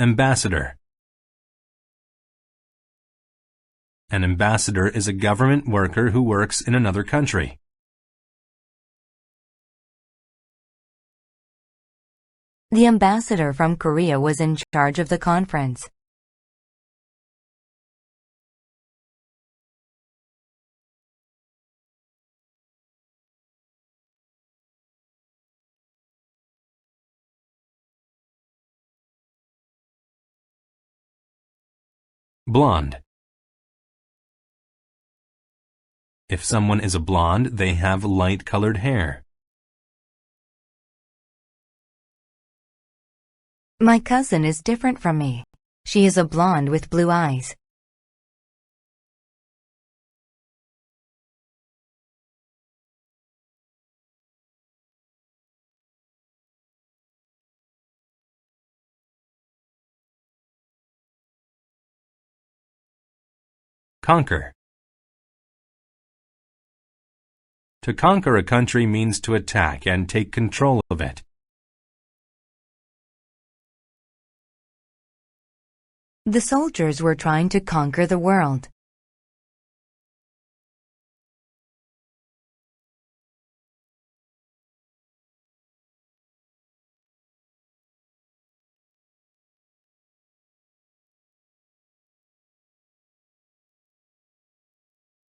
Ambassador. An ambassador is a government worker who works in another country. The ambassador from Korea was in charge of the conference. Blonde. If someone is a blonde, they have light-colored hair. My cousin is different from me. She is a blonde with blue eyes. Conquer. To conquer a country means to attack and take control of it. The soldiers were trying to conquer the world.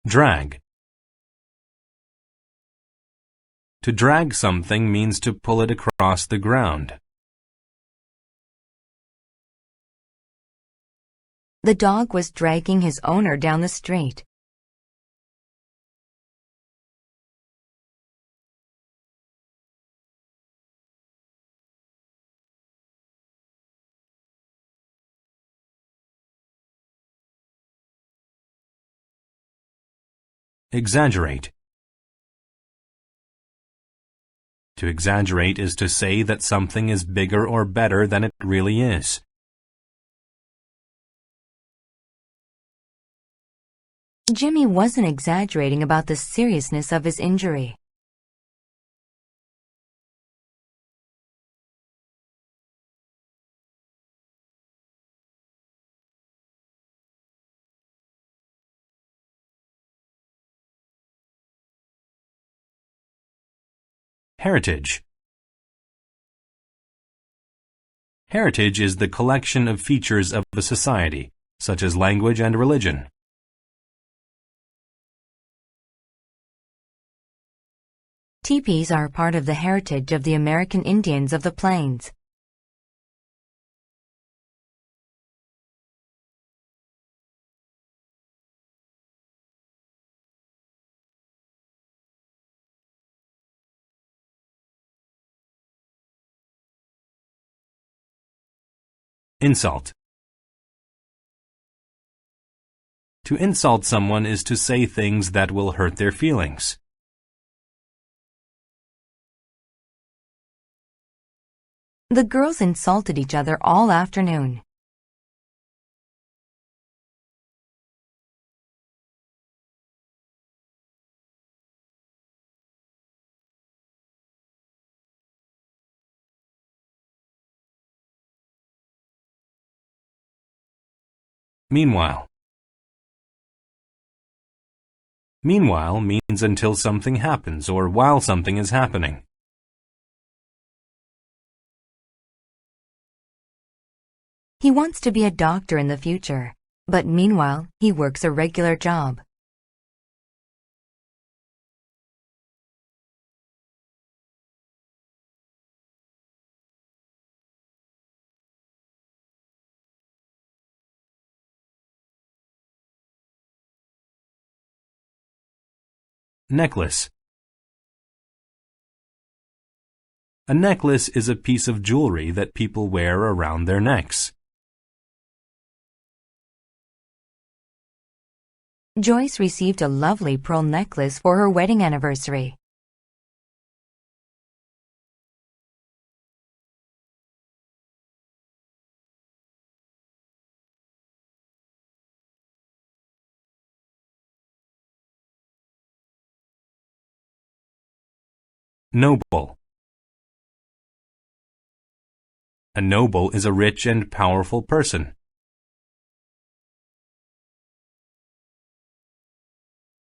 Drag. To drag something means to pull it across the ground. The dog was dragging his owner down the street. Exaggerate. To exaggerate is to say that something is bigger or better than it really is. Jimmy wasn't exaggerating about the seriousness of his injury. Heritage. Heritage is the collection of features of a society, such as language and religion. Teepees are part of the heritage of the American Indians of the Plains. Insult. To insult someone is to say things that will hurt their feelings. The girls insulted each other all afternoon. Meanwhile. Meanwhile means until something happens or while something is happening. He wants to be a doctor in the future, but meanwhile, he works a regular job. Necklace. A necklace is a piece of jewelry that people wear around their necks. Joyce received a lovely pearl necklace for her wedding anniversary. Noble. A noble is a rich and powerful person.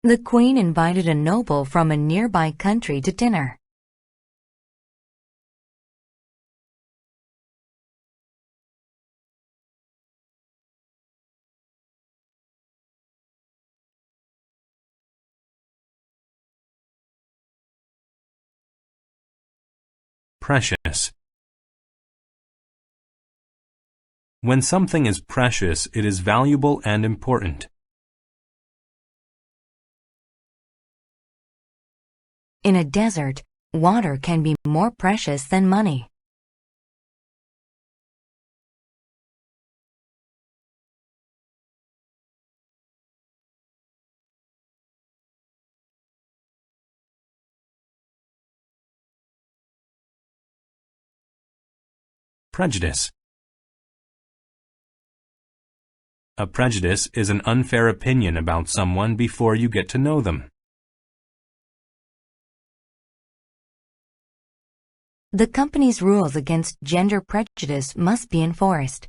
The Queen invited a noble from a nearby country to dinner. Precious. When something is precious, it is valuable and important. In a desert, water can be more precious than money. Prejudice. A prejudice is an unfair opinion about someone before you get to know them. The company's rules against gender prejudice must be enforced.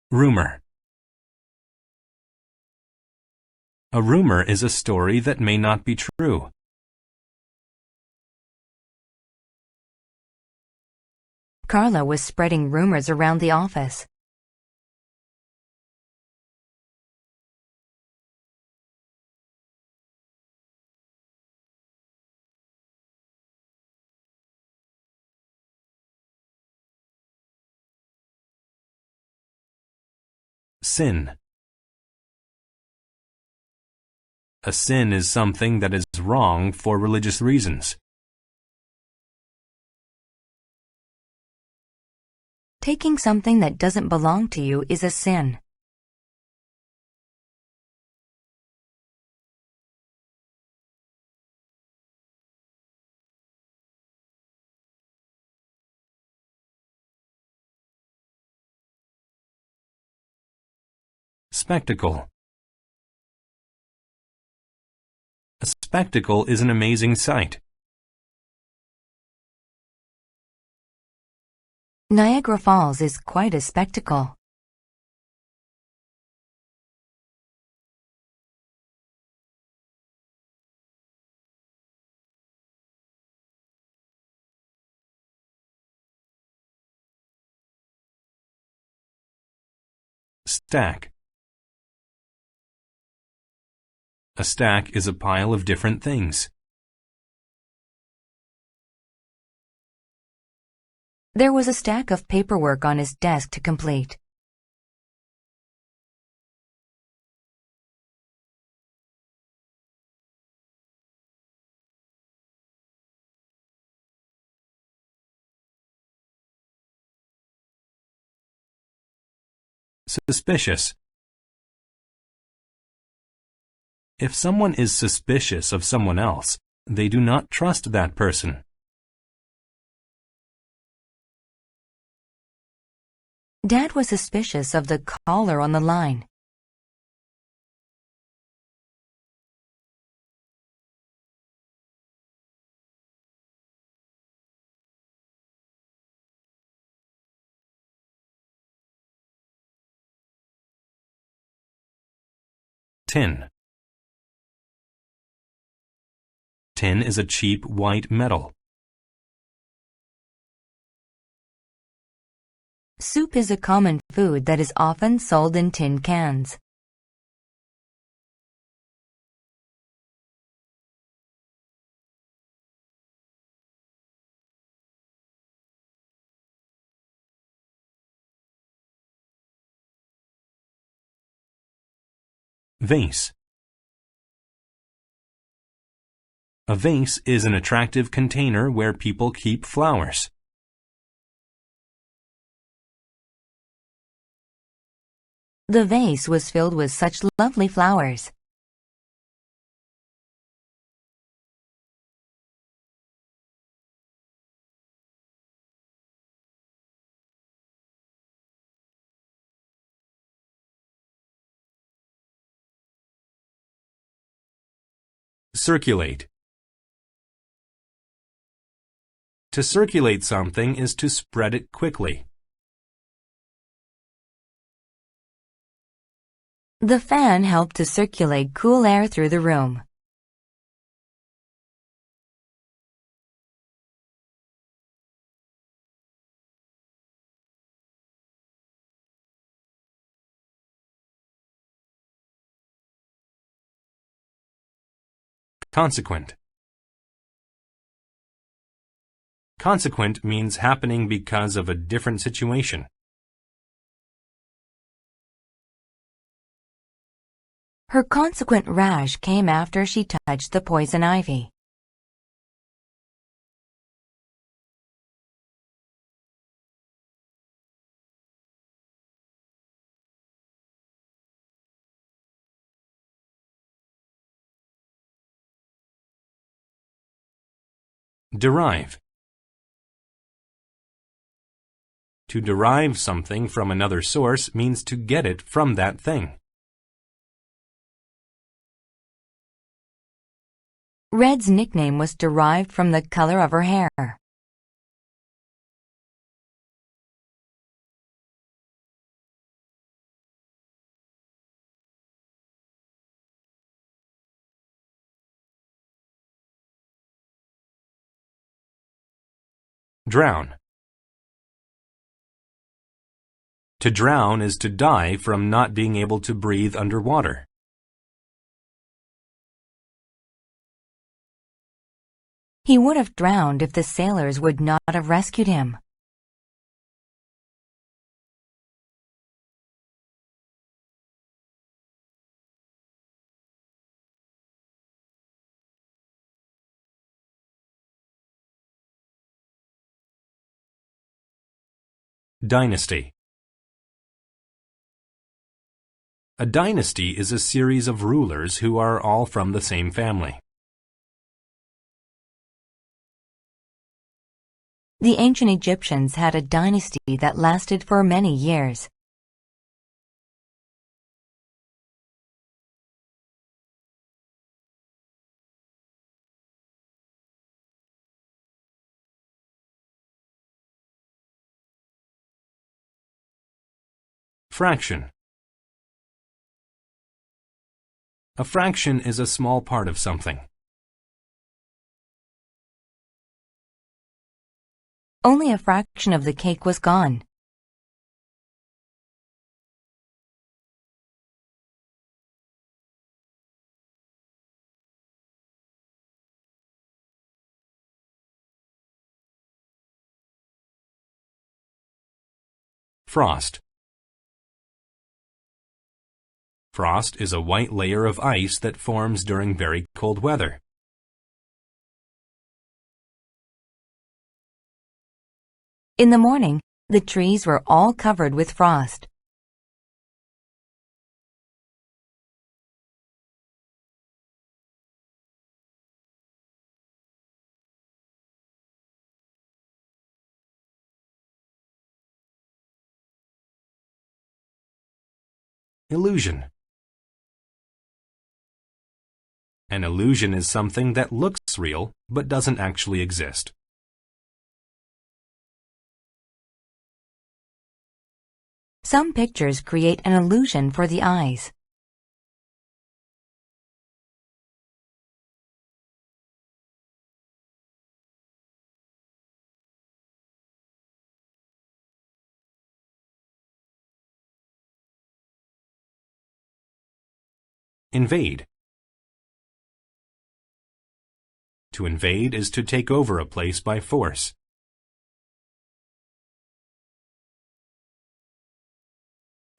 Rumor. A rumor is a story that may not be true. Carla was spreading rumors around the office. Sin. A sin is something that is wrong for religious reasons. Taking something that doesn't belong to you is a sin. Spectacle. A spectacle is an amazing sight. Niagara Falls is quite a spectacle. Stack. A stack is a pile of different things. There was a stack of paperwork on his desk to complete. Suspicious. If someone is suspicious of someone else, they do not trust that person. Dad was suspicious of the caller on the line. Tin. Tin is a cheap white metal. Soup is a common food that is often sold in tin cans. Vase. A vase is an attractive container where people keep flowers. The vase was filled with such lovely flowers. Circulate. To circulate something is to spread it quickly. The fan helped to circulate cool air through the room. Consequent. Consequent means happening because of a different situation. Her consequent rash came after she touched the poison ivy. Derive. To derive something from another source means to get it from that thing. Red's nickname was derived from the color of her hair. Drown. To drown is to die from not being able to breathe underwater. He would have drowned if the sailors would not have rescued him. Dynasty. A dynasty is a series of rulers who are all from the same family. The ancient Egyptians had a dynasty that lasted for many years. Fraction. A fraction is a small part of something. Only a fraction of the cake was gone. Frost. Frost is a white layer of ice that forms during very cold weather. In the morning, the trees were all covered with frost. Illusion. An illusion is something that looks real but doesn't actually exist. Some pictures create an illusion for the eyes. Invade. To invade is to take over a place by force.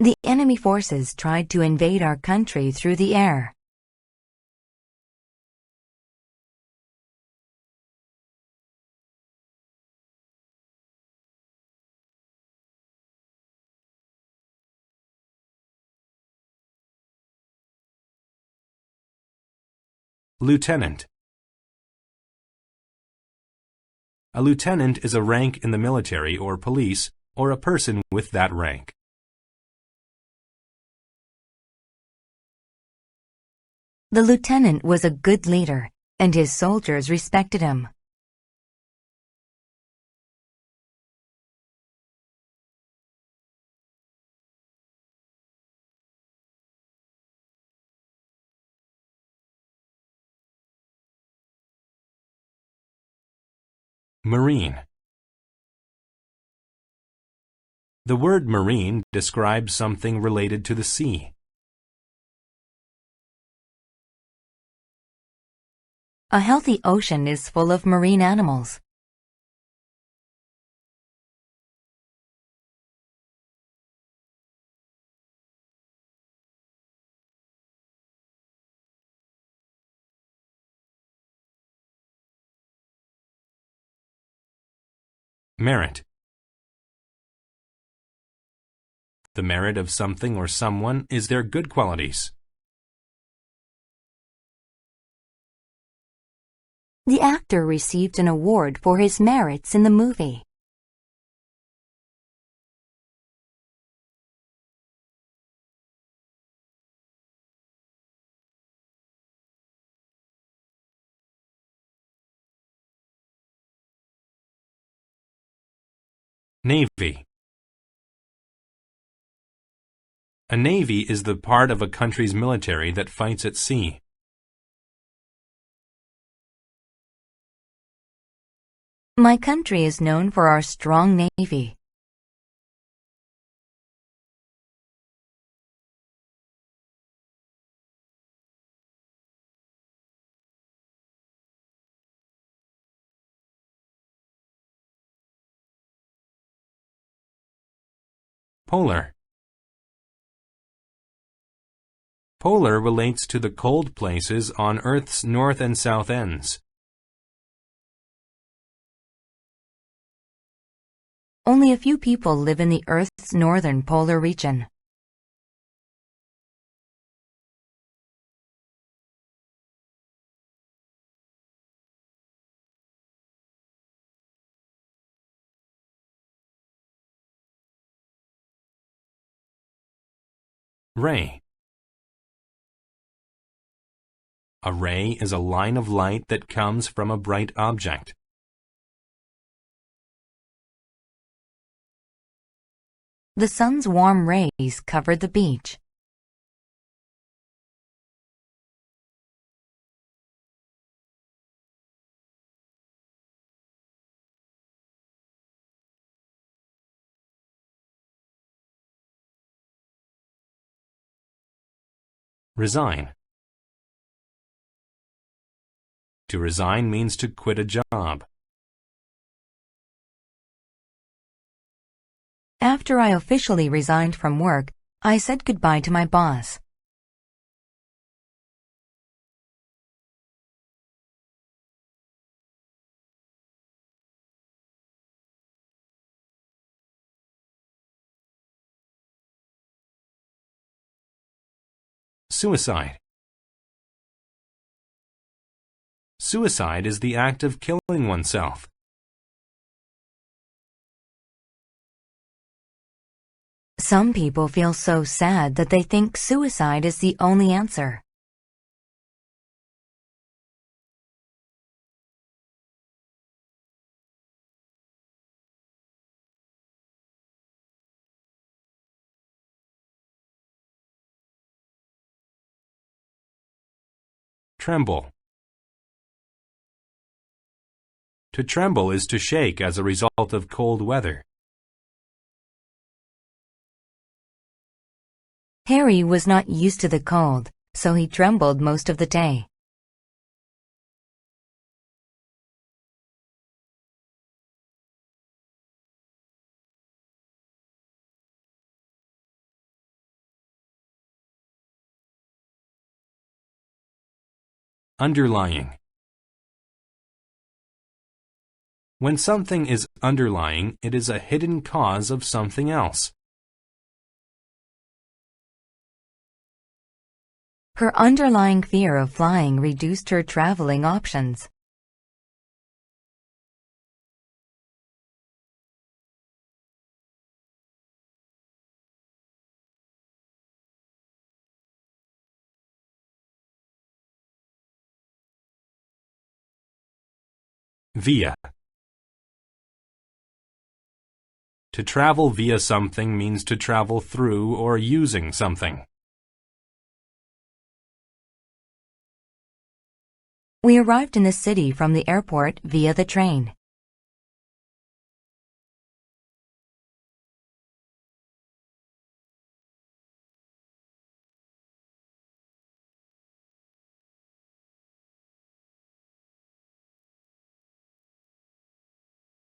The enemy forces tried to invade our country through the air. Lieutenant. A lieutenant is a rank in the military or police, or a person with that rank. The lieutenant was a good leader. and his soldiers respected him. Marine. The word marine describes something related to the sea. A healthy ocean is full of marine animals. Merit. The merit of something or someone is their good qualities. The actor received an award for his merits in the movie. Navy. A navy is the part of a country's military that fights at sea. My country is known for our strong navy. Polar. Polar relates to the cold places on Earth's north and south ends. Only a few people live in the Earth's northern polar region. Ray. A ray is a line of light that comes from a bright object. The sun's warm rays covered the beach. Resign. To resign means to quit a job. After I officially resigned from work, I said goodbye to my boss. Suicide. Suicide is the act of killing oneself. Some people feel so sad that they think suicide is the only answer. Tremble. To tremble is to shake as a result of cold weather. Harry was not used to the cold, so he trembled most of the day. Underlying. When something is underlying, it is a hidden cause of something else. Her underlying fear of flying reduced her traveling options. Via. To travel via something means to travel through or using something. We arrived in the city from the airport via the train.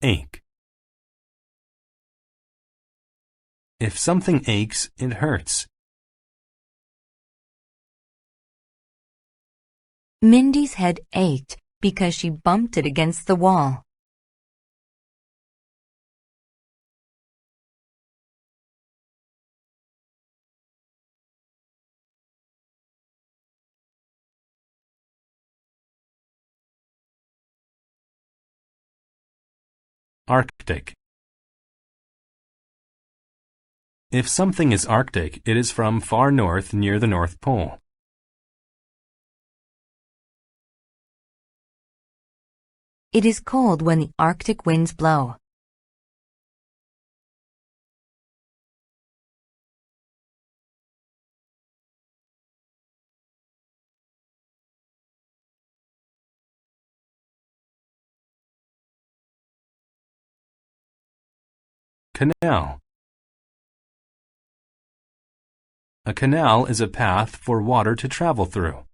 Ache. If something aches, it hurts. Mindy's head ached because she bumped it against the wall. Arctic. If something is Arctic, it is from far north near the North Pole. It is cold when the Arctic winds blow. Canal. A canal is a path for water to travel through.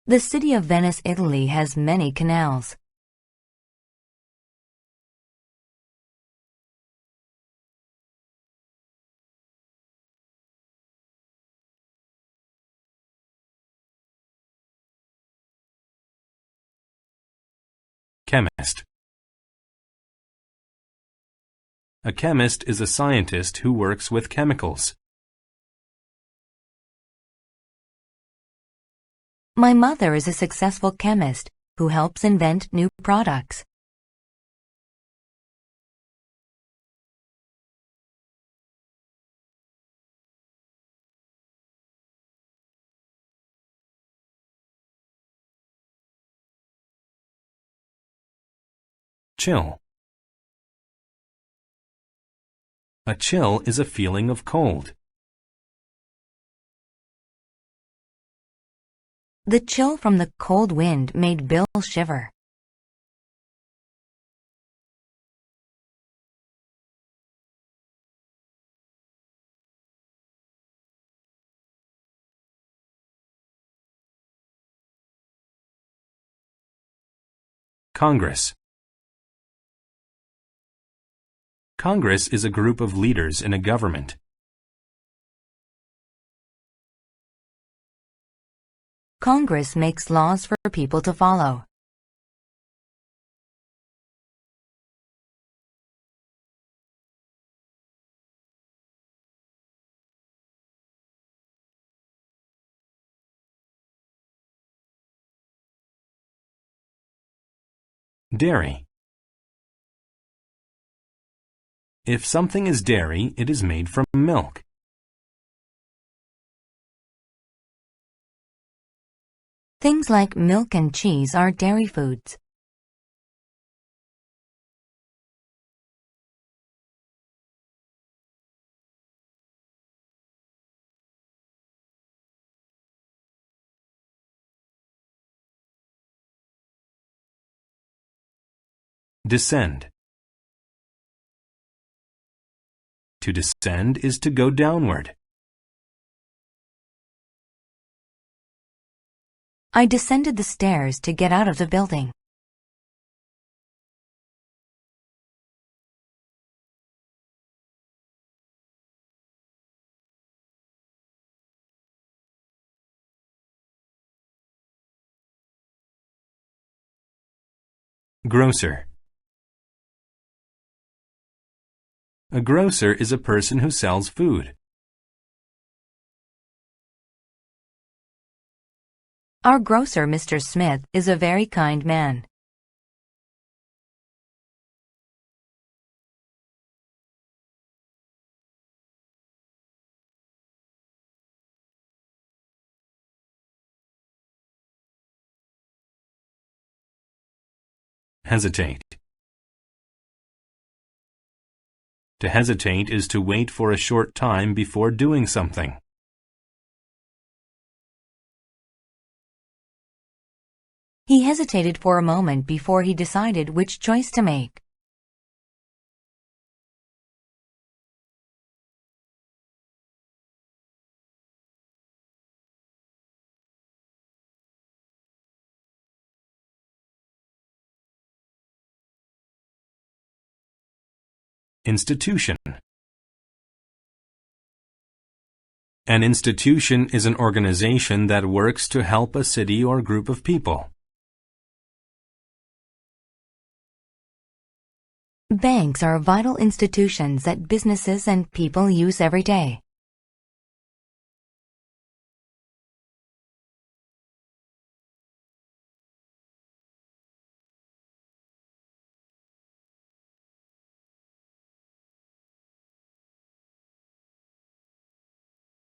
The city of Venice, Italy has many canals. Chemist. A chemist is a scientist who works with chemicals. My mother is a successful chemist who helps invent new products. Chill. A chill is a feeling of cold. The chill from the cold wind made Bill shiver. Congress. Congress is a group of leaders in a government. Congress makes laws for people to follow. Dairy. If something is dairy, it is made from milk. Things like milk and cheese are dairy foods. Descend. To descend is to go downward. I descended the stairs to get out of the building. Grocer. A grocer is a person who sells food. Our grocer, Mr. Smith, is a very kind man. Hesitate. To hesitate is to wait for a short time before doing something. He hesitated for a moment before he decided which choice to make. Institution. An institution is an organization that works to help a city or group of people. Banks are vital institutions that businesses and people use every day.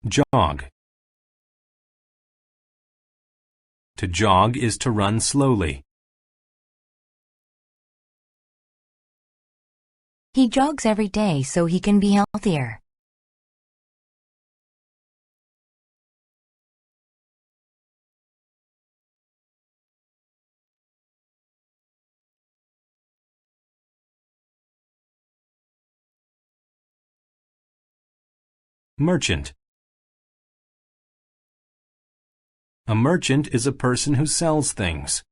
Jog. To jog is to run slowly. He jogs every day so he can be healthier. Merchant. A merchant is a person who sells things.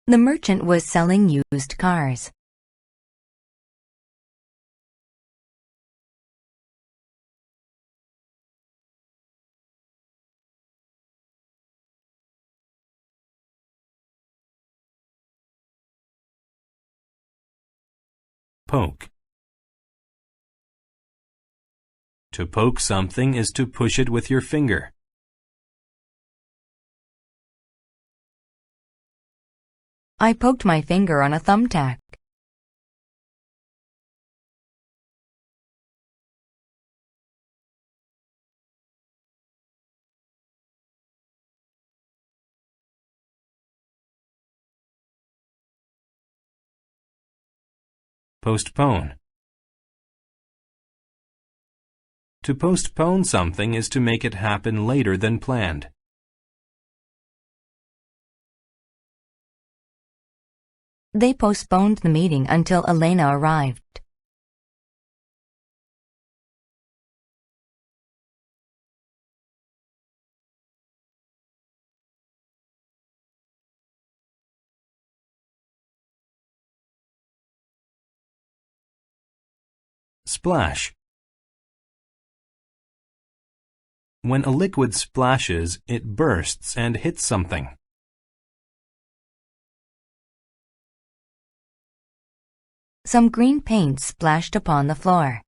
The merchant was selling used cars. Poke. To poke something is to push it with your finger. I poked my finger on a thumbtack. Postpone. To postpone something is to make it happen later than planned. They postponed the meeting until Elena arrived. Splash. When a liquid splashes, it bursts and hits something. Some green paint splashed upon the floor.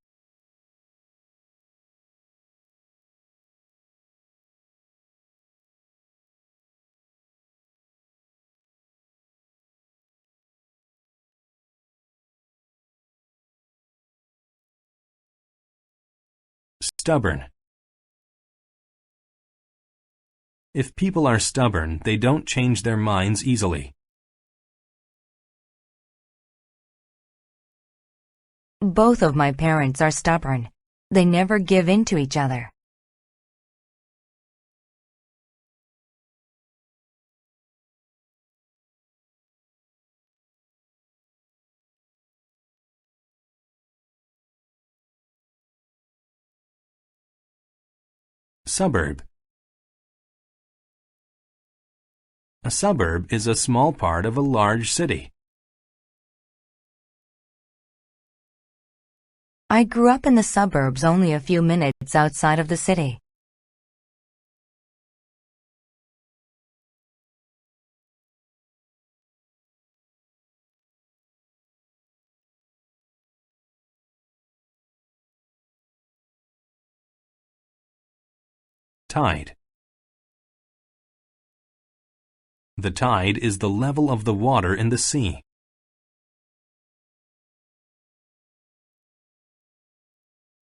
Stubborn. If people are stubborn, they don't change their minds easily. Both of my parents are stubborn. They never give in to each other. Suburb. A suburb is a small part of a large city. I grew up in the suburbs only a few minutes outside of the city. Tide. The tide is the level of the water in the sea.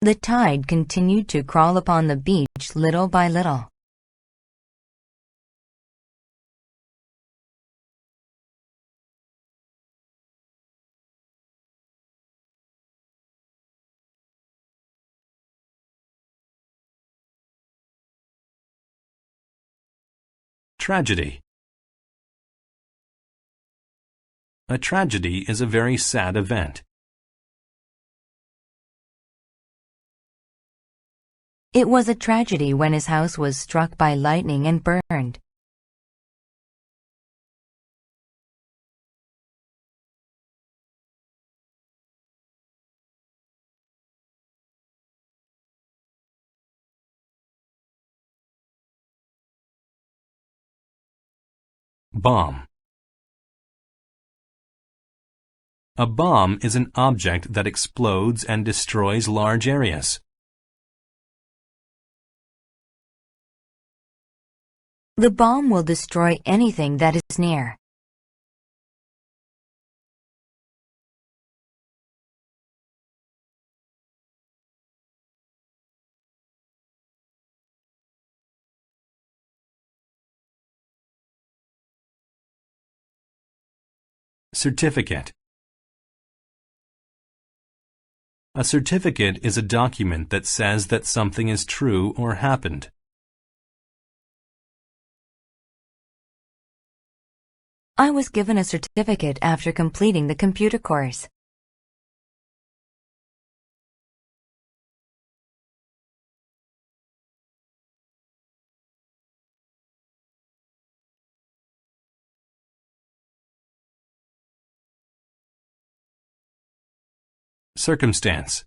The tide continued to crawl upon the beach little by little. Tragedy. A tragedy is a very sad event. It was a tragedy when his house was struck by lightning and burned. Bomb. A bomb is an object that explodes and destroys large areas. The bomb will destroy anything that is near. Certificate. A certificate is a document that says that something is true or happened. I was given a certificate after completing the computer course. Circumstance.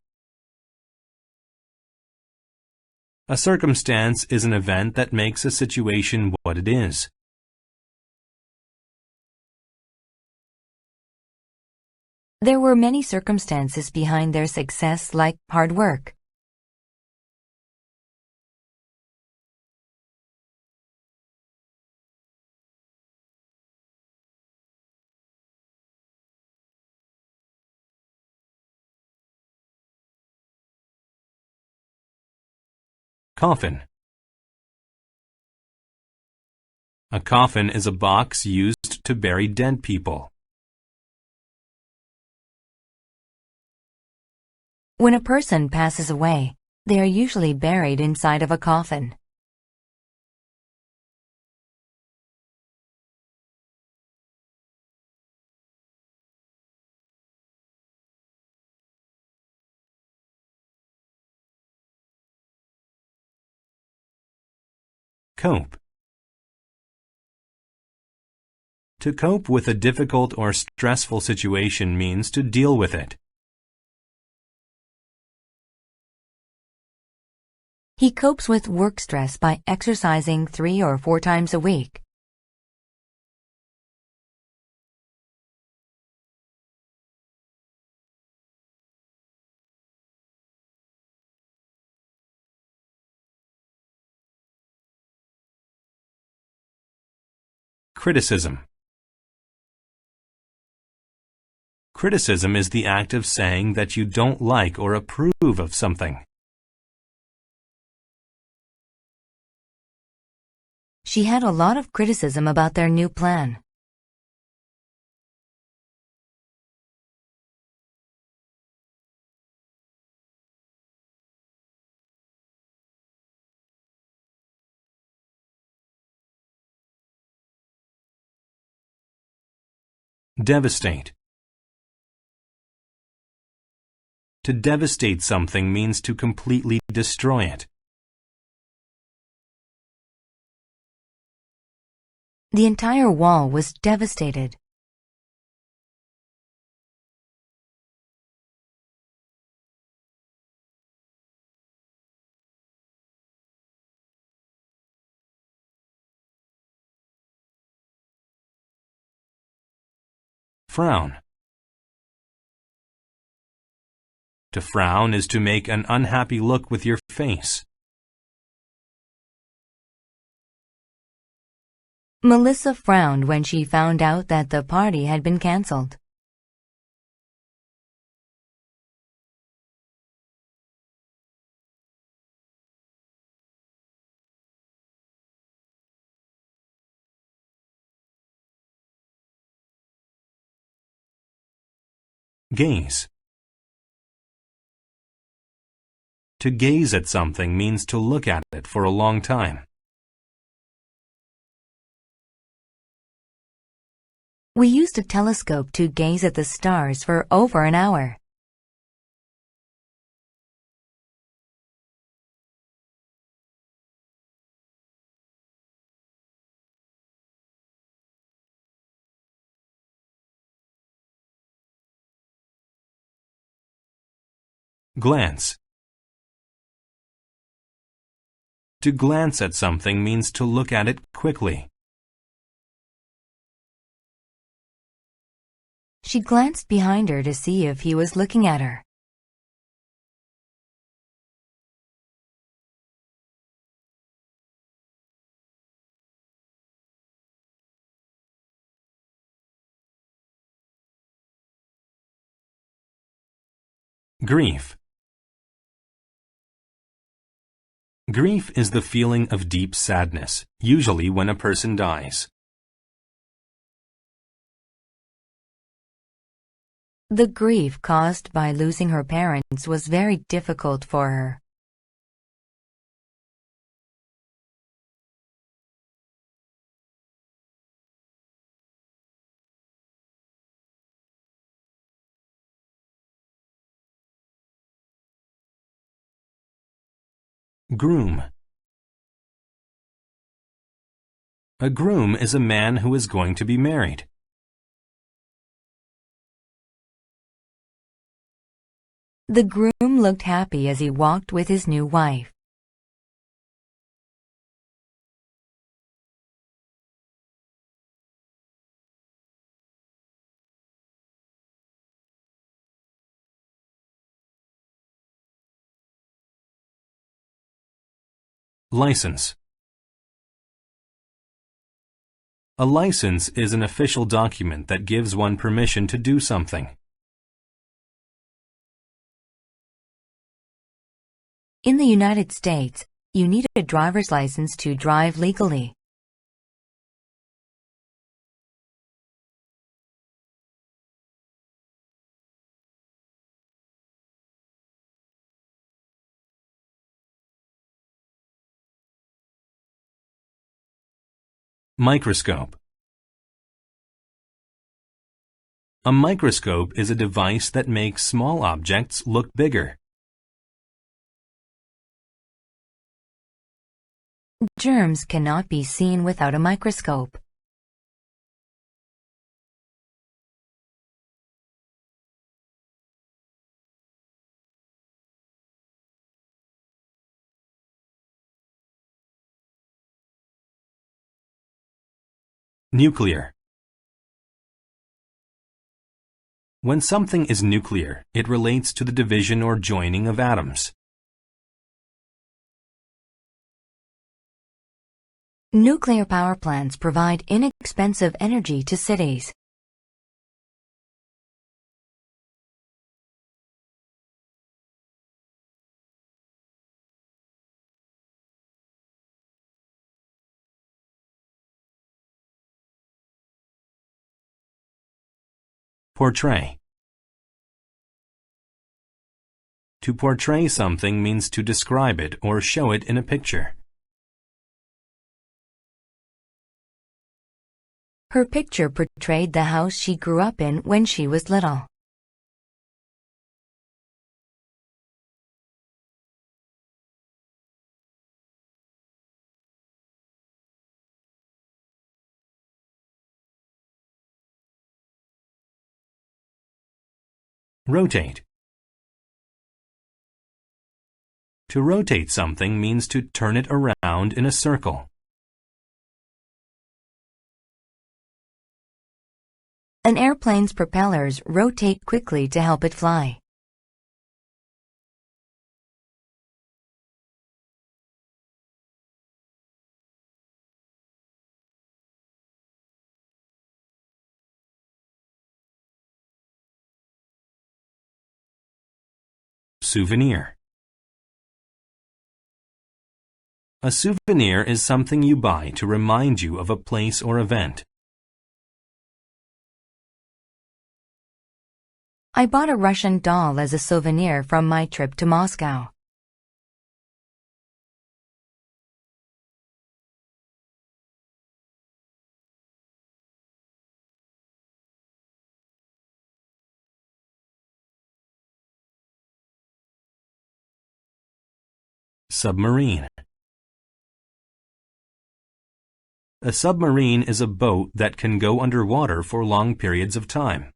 A circumstance is an event that makes a situation what it is. There were many circumstances behind their success, like hard work. Coffin. A coffin is a box used to bury dead people. When a person passes away, they are usually buried inside of a coffin. Cope. To cope with a difficult or stressful situation means to deal with it. He copes with work stress by exercising 3 or 4 times a week. Criticism. Criticism is the act of saying that you don't like or approve of something. She had a lot of criticism about their new plan. Devastate. To devastate something means to completely destroy it. The entire wall was devastated. Frown. To frown is to make an unhappy look with your face. Melissa frowned when she found out that the party had been canceled. Gaze. To gaze at something means to look at it for a long time. We used a telescope to gaze at the stars for over an hour. Glance. To glance at something means to look at it quickly. She glanced behind her to see if he was looking at her. Grief. Grief is the feeling of deep sadness, usually when a person dies. The grief caused by losing her parents was very difficult for her. Groom. A groom is a man who is going to be married. The groom looked happy as he walked with his new wife. License. A license is an official document that gives one permission to do something. In the United States, you need a driver's license to drive legally. Microscope. A microscope is a device that makes small objects look bigger. Germs cannot be seen without a microscope. Nuclear. When something is nuclear, it relates to the division or joining of atoms. Nuclear power plants provide inexpensive energy to cities. Portray. To portray something means to describe it or show it in a picture. Her picture portrayed the house she grew up in when she was little. Rotate. To rotate something means to turn it around in a circle. An airplane's propellers rotate quickly to help it fly. Souvenir. A souvenir is something you buy to remind you of a place or event. I bought a Russian doll as a souvenir from my trip to Moscow. Submarine. A submarine is a boat that can go underwater for long periods of time.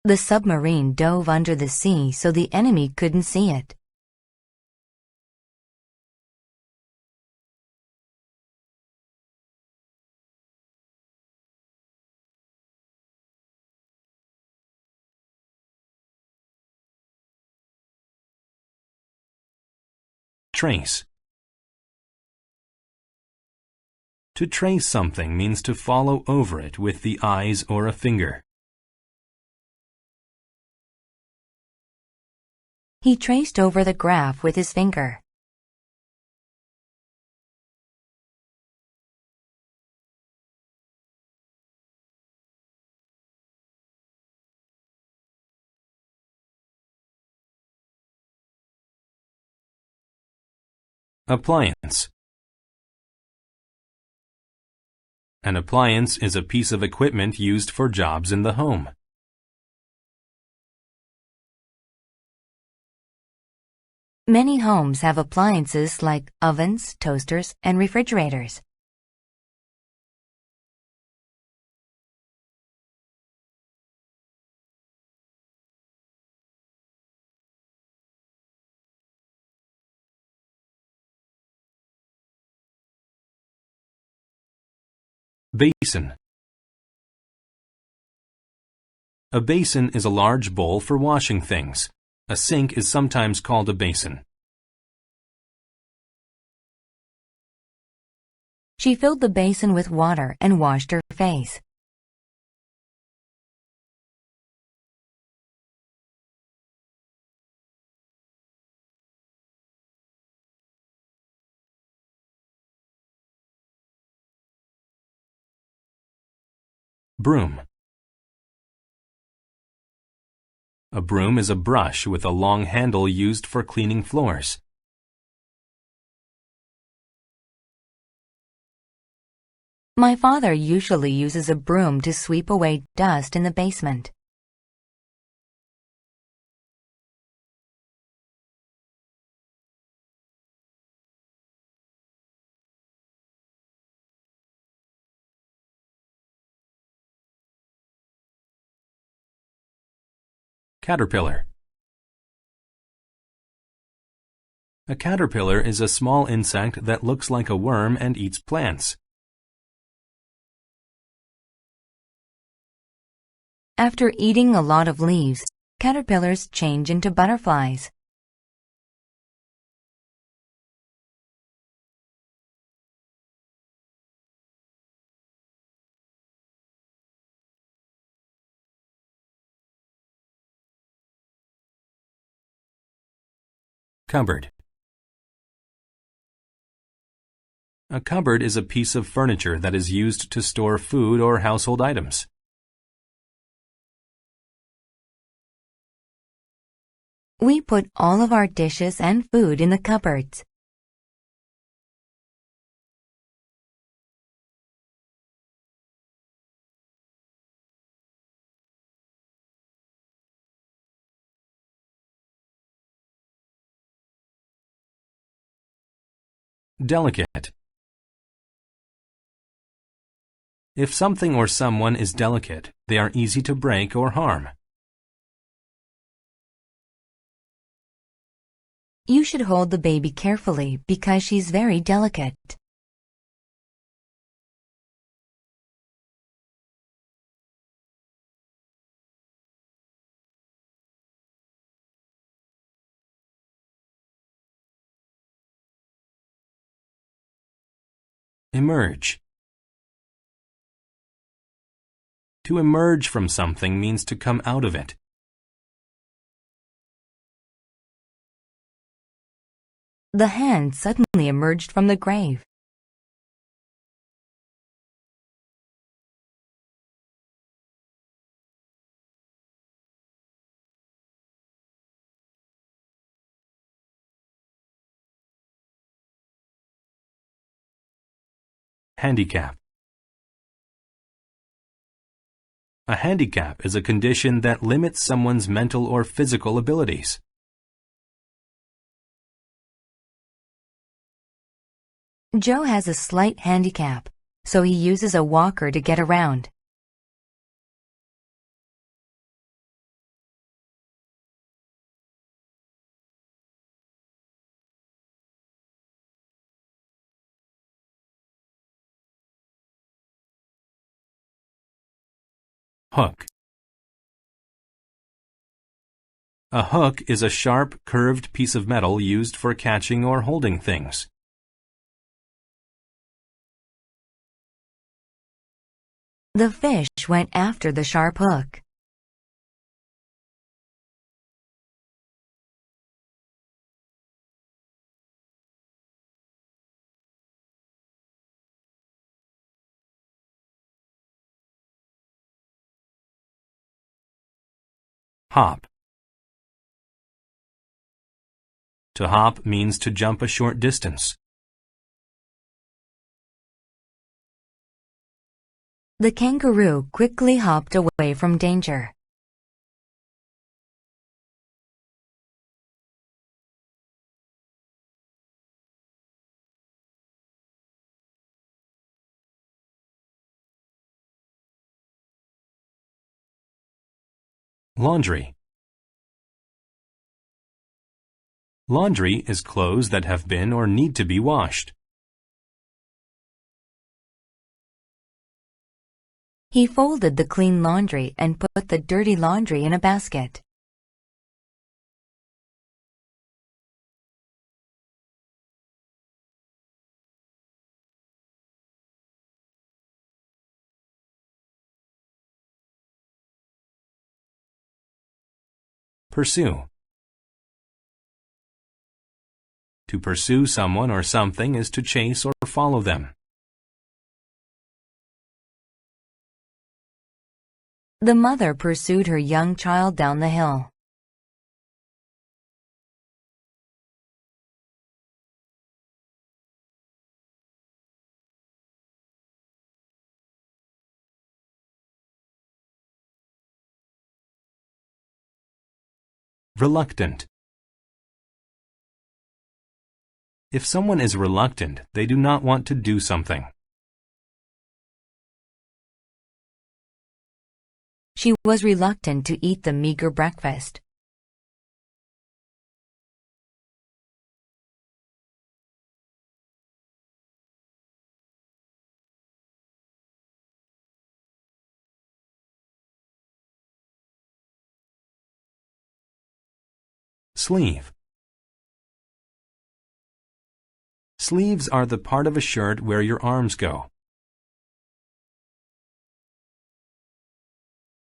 The submarine dove under the sea so the enemy couldn't see it. Trace. To trace something means to follow over it with the eyes or a finger. He traced over the graph with his finger. Appliance. An appliance is a piece of equipment used for jobs in the home. Many homes have appliances like ovens, toasters, and refrigerators. Basin. A basin is a large bowl for washing things. A sink is sometimes called a basin. She filled the basin with water and washed her face. Broom. A broom is a brush with a long handle used for cleaning floors. My father usually uses a broom to sweep away dust in the basement. Caterpillar. A caterpillar is a small insect that looks like a worm and eats plants. After eating a lot of leaves, caterpillars change into butterflies. Cupboard. A cupboard is a piece of furniture that is used to store food or household items. We put all of our dishes and food in the cupboards. Delicate. If something or someone is delicate, they are easy to break or harm. You should hold the baby carefully because she's very delicate. Emerge. To emerge from something means to come out of it. The hand suddenly emerged from the grave. Handicap. A handicap is a condition that limits someone's mental or physical abilities. Joe has a slight handicap, so he uses a walker to get around. Hook. A hook is a sharp, curved piece of metal used for catching or holding things. The fish went after the sharp hook. Hop. To hop means to jump a short distance. The kangaroo quickly hopped away from danger. Laundry. Laundry is clothes that have been or need to be washed. He folded the clean laundry and put the dirty laundry in a basket. Pursue. To pursue someone or something is to chase or follow them. The mother pursued her young child down the hill. Reluctant. If someone is reluctant, they do not want to do something. She was reluctant to eat the meager breakfast. Sleeve. Sleeves are the part of a shirt where your arms go.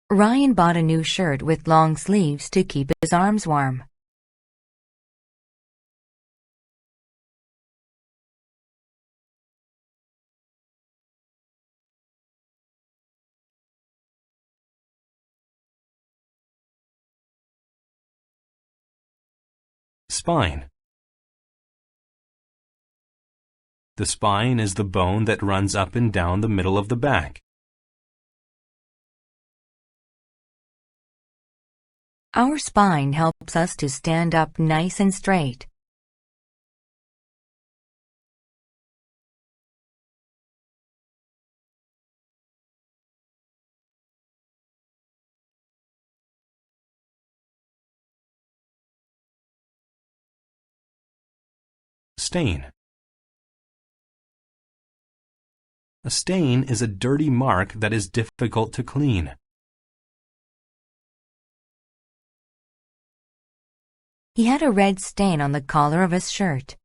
Ryan bought a new shirt with long sleeves to keep his arms warm. Spine. The spine is the bone that runs up and down the middle of the back. Our spine helps us to stand up nice and straight. Stain. A stain is a dirty mark that is difficult to clean. He had a red stain on the collar of his shirt.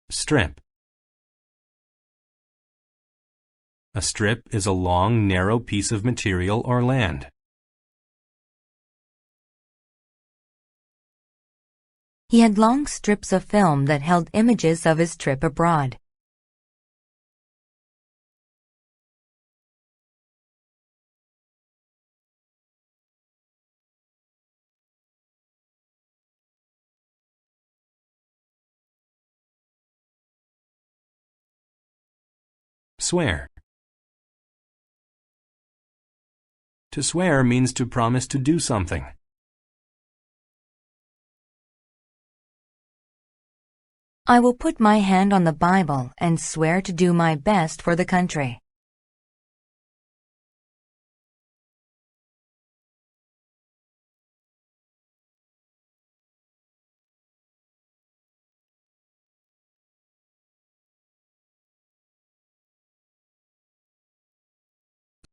Strip. A strip is a long, narrow piece of material or land. He had long strips of film that held images of his trip abroad. Swear. To swear means to promise to do something. I will put my hand on the Bible and swear to do my best for the country.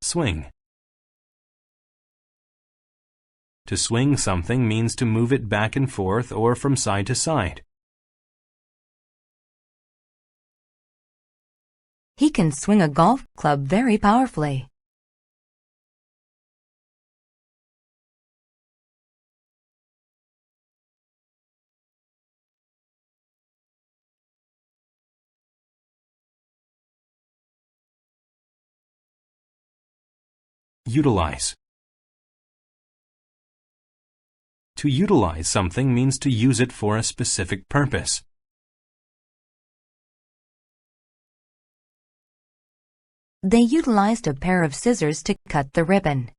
Swing. To swing something means to move it back and forth or from side to side. He can swing a golf club very powerfully. Utilize. To utilize something means to use it for a specific purpose. They utilized a pair of scissors to cut the ribbon.